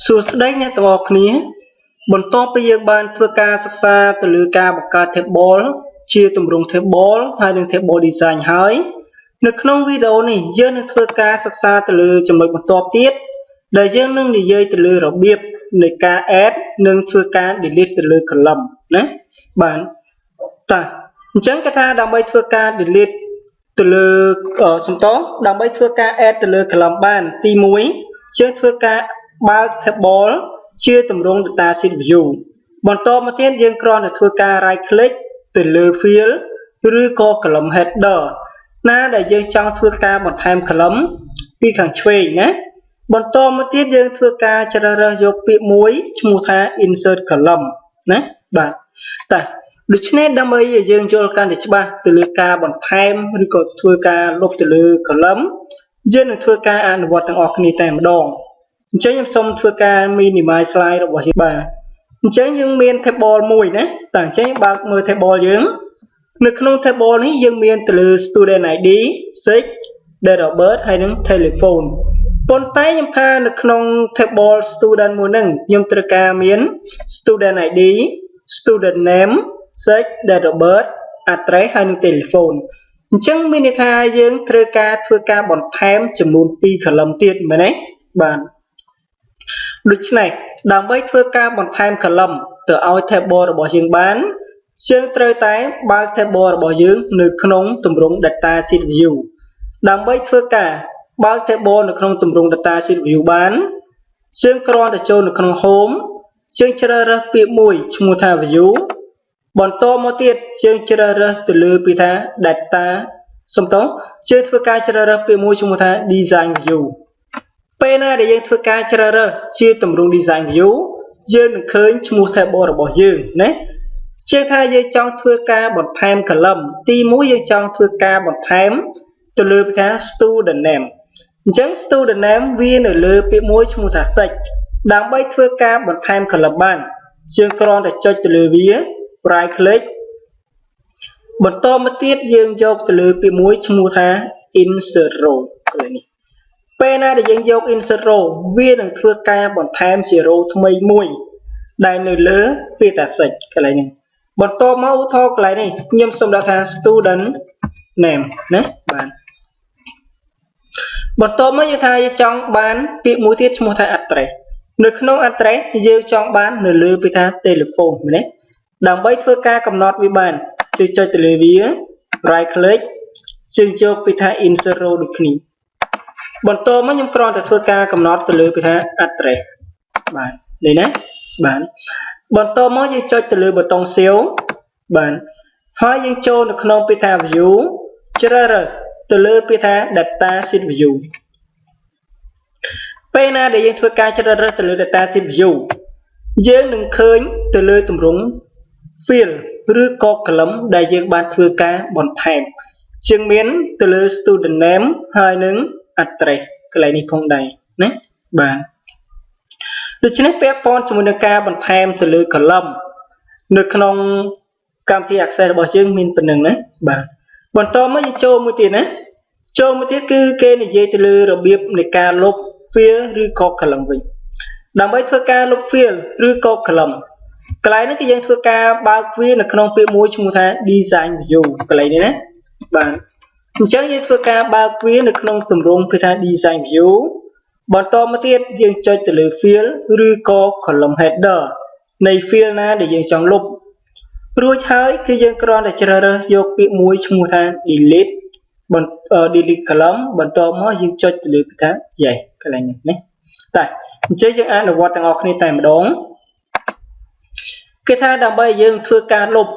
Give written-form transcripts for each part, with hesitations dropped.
សួស្តីអ្នកទាំងអស់គ្នាបន្ទាប់ពីយើងបានធ្វើការសិក្សាទៅលើការបង្កើត table ជាទម្រង់ table ហើយនិង table design ហើយនៅក្នុងវីដេអូនេះយើងនឹងធ្វើការសិក្សាទៅលើចំណុចបន្ទាប់ទៀតដែលយើងនឹងនិយាយទៅលើរបៀបនៃការ add និងធ្វើការ delete ទៅលើ column ណាបាទតើអញ្ចឹងគេថាដើម្បីធ្វើការ delete ទៅលើដើម្បីធ្វើការ add ទៅលើ column បានទី1យើងធ្វើការបើក table ជាទម្រង់ data sheet view បន្តមកទៀតយើងគ្រាន់តែធ្វើការ right click ទៅលើ field ឬក៏ column header ណាដែលយើងចង់ធ្វើការបន្ថែម column ពីខាងឆ្វេងណាបន្តមកទៀតយើងធ្វើការជ្រើសរើសយកពាក្យមួយឈ្មោះថា insert column ណាបាទតើដូច្នេះដើម្បីឲ្យយើងយល់កាន់តែច្បាស់ទៅលើការបន្ថែមឬក៏ធ្វើការលុបទៅលើ column យើងនឹងធ្វើការអនុវត្តទាំងអស់គ្នាតែម្ដងអញ្ចឹងខ្ញុំសូមធ្វើការ minimize slide របស់យើងបាទអញ្ចឹងយើងមាន table មួយណាតើអញ្ចឹងបើកមើល table យើងនៅក្នុង table នេះយើងមានទៅលើ student ID sex date of birth ហើយនិង telephone ប៉ុន្តែខ្ញុំថានៅក្នុង table student មួយហ្នឹងខ្ញុំត្រូវការមាន student ID student name sex date of birth address ហើយនិង telephone អញ្ចឹងមានន័យថាយើងត្រូវការធ្វើការបន្ថែមចំនួន2 column ទៀតមែនទេបាទដូច្នេះដើម្បីធ្វើការបន្ថែម column ទៅឲ្យ table របស់យើងបានយើងត្រូវតែបើក table របស់យើងនៅក្នុងទម្រង់ data sheet view ដើម្បីធ្វើការបើក table នៅក្នុងទម្រង់ data sheet view បានយើងគ្រាន់តែចូលនៅក្នុង home យើងជ្រើសរើសពាក្យមួយឈ្មោះថា view បន្តមកទៀតយើងជ្រើសរើសទៅលើពាក្យថា data យើងធ្វើការជ្រើសរើសពាក្យមួយឈ្មោះថា design view ពេលណាដែលយើងធ្វើការជ្រើសរើសជាទម្រង់ design view យើងនឹងឃើញឈ្មោះ table របស់យើងណាជាថាយើងចង់ធ្វើការបន្ថែម column ទី1យើងចង់ធ្វើការបន្ថែមទៅលើពាក្យថា student name អញ្ចឹង student name វានៅលើពាក្យមួយឈ្មោះថា sex ដើម្បីធ្វើការបន្ថែម column បានយើងគ្រាន់តែចុចទៅលើវា right click បន្តមកទៀតយើងយកទៅលើពាក្យមួយឈ្មោះថា insert row កន្លែងនេះពេលណាដែលយើងយក insert row វានឹងធ្វើការបន្ថែមជា row ថ្មីមួយដែលនៅលើពាក្យថា sex កន្លែងនេះបន្តមកឧទាហរណ៍កន្លែងនេះខ្ញុំសូមដាក់ថា student name ណាបាទបន្តមកយើងថាយើងចង់បានពាក្យមួយទៀតឈ្មោះថា address នៅក្នុង address យើងចង់បាននៅលើពាក្យថា telephone មែនទេដើម្បីធ្វើការកំណត់វាបានយើងចុចទៅលើវា right click យើងយកពាក្យថា insert row ដូចគ្នាបន្តមកខ្ញុំគ្រាន់តែធ្វើការកំណត់ទៅលើពាក្យថា address បាទនេះណាបាទបន្តមកយើងចុចទៅលើប៊ូតុង save បាទហើយយើងចូលនៅក្នុងពាក្យថា view ជ្រើសរើសទៅលើពាក្យថា data sheet view ពេលណាដែលយើងធ្វើការជ្រើសរើសទៅលើ data sheet view យើងនឹងឃើញទៅលើទម្រង់ field ឬក៏ column ដែលយើងបានធ្វើការបន្ថែមជាងមានទៅលើ student name ហើយនឹង address កន្លែងនេះផងដែរណាបាទដូច្នេះពាក់ព័ន្ធជាមួយនឹងការបន្ថែមទៅលើ column នៅក្នុងកម្មវិធី Access របស់យើងមានប៉ុណ្្នឹងណាបាទបន្តមកយើងចូលមួយទៀតណាចូលមួយទៀតគឺគេនិយាយទៅលើរបៀបនៃការលុប field ឬក៏ column វិញដើម្បីធ្វើការលុប field ឬក៏ column កន្លែងនេះគឺយើងធ្វើការបើកវានៅក្នុងពាក្យមួយឈ្មោះថា design view កន្លែងនេះណាបាទអញ្ចឹងយើងធ្វើការបើកវានៅក្នុងទម្រង់ពាក្យថា design view បន្តមកទៀតយើងចុចទៅលើ field ឬក៏ column header នៃ field ណាដែលយើងចង់លុបរួចហើយគឺយើងគ្រាន់តែជ្រើសរើសយកពាក្យមួយឈ្មោះថា delete column បន្តមកយើងចុចទៅលើពាក្យថា yes កន្លែងនេះណាតែអញ្ចឹងយើងអនុវត្តទាំងអស់គ្នាតែម្ដងគេថាដើម្បីយើងធ្វើការលុប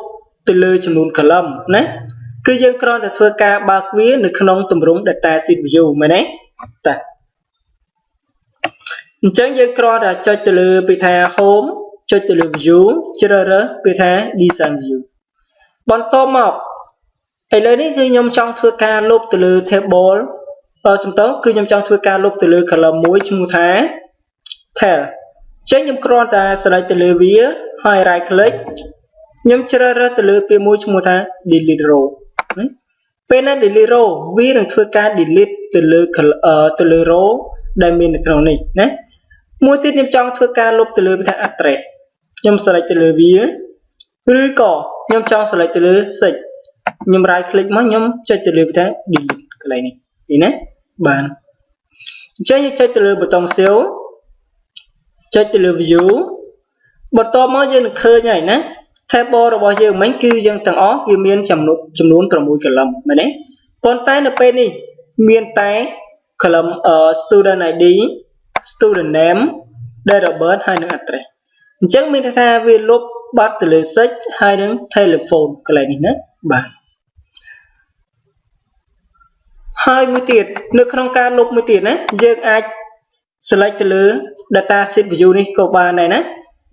ទៅលើចំនួន column ណាគឺយើងគ្រាន់តែធ្វើការបើកវានៅក្នុងទម្រង់ data sheet view មែនទេតាអញ្ចឹងយើងគ្រាន់តែចុចទៅលើពាក្យថា home ចុចទៅលើ view ជ្រើសរើសពាក្យថា design view បន្តមកឥឡូវនេះគឺខ្ញុំចង់ធ្វើការលុបទៅលើ table សំដៅគឺខ្ញុំចង់ធ្វើការលុបទៅលើ column មួយឈ្មោះថា tel អញ្ចឹងខ្ញុំគ្រាន់តែ select ទៅលើវាហើយ right click ខ្ញុំជ្រើសរើសទៅលើពាក្យមួយឈ្មោះថា delete row ពេលណា delete row វានឹងធ្វើការ delete ទៅលើ row ដែលមាននៅក្នុងនេះណា មួយទៀតខ្ញុំចង់ធ្វើការលុបទៅលើវាថា address ខ្ញុំ select ទៅលើវាឬក៏ខ្ញុំចង់ select ទៅលើ search ខ្ញុំ right click មកខ្ញុំចុចទៅលើវាថា delete កន្លែងនេះនេះណាបានអញ្ចឹងយើងចុចទៅលើប៊ូតុង save ចុចទៅលើ view បន្ទាប់មកយើងនឹងឃើញហើយណា table របស់យើងមិញគឺយើងទាំងអស់វាមានចំនួន 6 column មែនទេប៉ុន្តែនៅពេលនេះមានតែ column student ID student name date of birth ហើយនិង address អញ្ចឹងមានន័យថាវាលុបបាត់ទៅលើ search ហើយនិង telephone កន្លែងនេះណាបាទហើយមួយទៀតនៅក្នុងការលុបមួយទៀតណាយើងអាច select ទៅលើ data sheet view នេះក៏បានដែរណា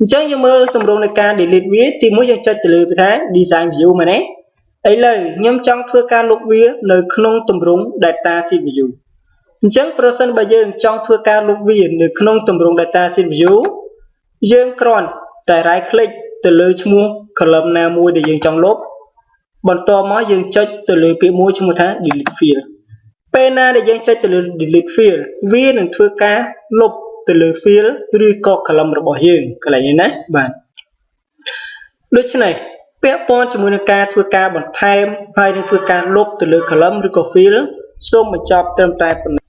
អញ្ចឹងយើងមើលទម្រង់នៃការ delete វាទីមួយយើងចុចទៅលើវាថា design view មែនទេឥឡូវខ្ញុំចង់ធ្វើការលុបវានៅក្នុងទម្រង់ data sheet view អញ្ចឹងប្រសិនបើយើងចង់ធ្វើការលុបវានៅក្នុងទម្រង់ data sheet view យើងគ្រាន់តែ right click ទៅលើឈ្មោះ column ណាមួយដែលយើងចង់លុបបន្ទាប់មកយើងចុចទៅលើពាក្យមួយឈ្មោះថា delete field ពេលណាដែលយើងចុចទៅលើ delete field វានឹងធ្វើការលុបទៅលើ field ឬក៏ column របស់យើងកន្លែងនេះណាបាទដូច្នេះពាក់ព័ន្ធជាមួយនឹងការធ្វើការបន្ថែមហើយនឹងធ្វើការលុបទៅលើ column ឬក៏ field សូមបញ្ចប់ត្រឹមតែប៉ុណ្ណឹង